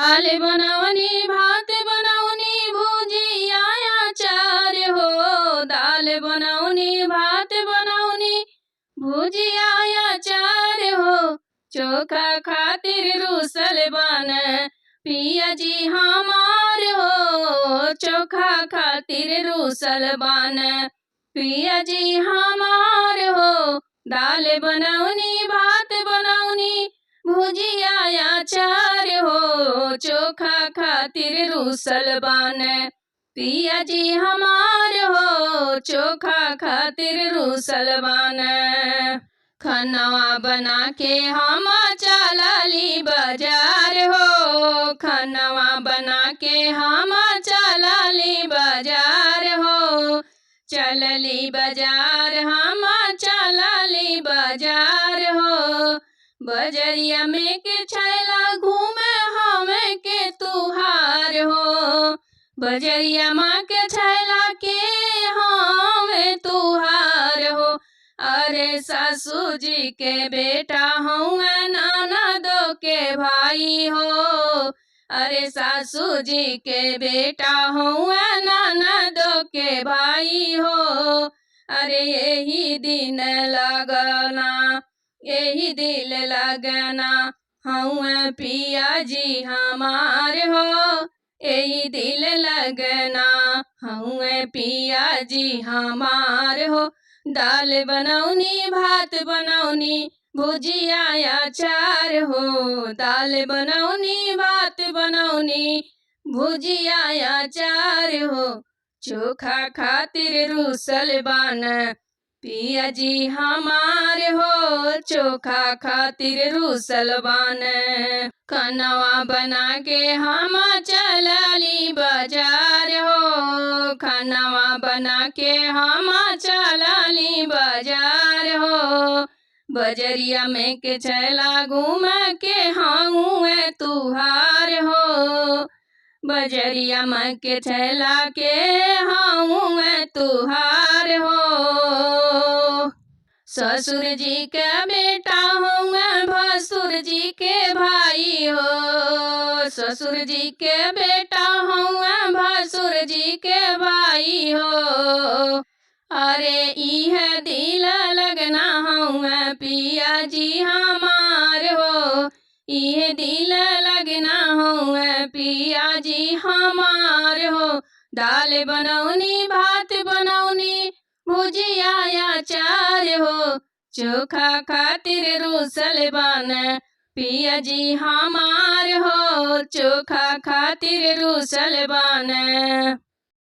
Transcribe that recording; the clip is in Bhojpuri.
दाल बनौनी भात बनौनी भुजिया अचार हो। दाल बनौनी भात बनौनी भुजिया अचार हो। चोखा खातिर रूसल बन पिया जी हमार हो। चोखा खातिर रूसल बन पिया जी हमार हो। दाल बनौनी भात बनौनी भुजिया अचार हो। चोखा खातिर रूसल बन पिया जी हमार हो। चोखा खातिर रूसल बन खनवा बना के हम चलली बाजार हो। खनवा बना के हम चलली बाजार हो। चलली बाजार हम चलली बाजार हो। बजरिया में के छैला घूमे हमें के तुहार हो। बजरिया माँ के छैला के हमें तुहार हो। अरे सासू जी के बेटा हूँ ननदो के भाई हो। अरे सासू जी के बेटा हूँ ननदो के भाई हो। अरे यही दिन लगना यही दिल लगना हूँ पिया जी हमार हो। यही दिल लगना हूँ पिया जी हमार हो। दाल बनौनी भात बनौनी भुजिया अचार हो। दाल बनौनी भात बनौनी भुजिया अचार हो। चोखा खातिर रूसल बन पिया जी हमार हो। चोखा खातिर रूसल बन खनवा बना के हम चलली बाजार हो। खनवा बना के हम चलली बाजार हो। बजरिया में के छैला घूम के हूँ तुहार हो। बजरिया में के छैला के हूँ तुहार हो। ससुर जी के बेटा हूँ भसुर जी के भाई हो। ससुर जी के बेटा हूँ भसुर जी के भाई हो। अरे इह दिल लगना हूँ पिया जी हमार हो। इह दिल लगना हूँ पिया जी हमार हो। दाल बनौनी भात बनौनी भुजिया अचार हो। चोखा खातिर रूसल बन पिया जी हमार हो। चोखा खातिर रूसल बन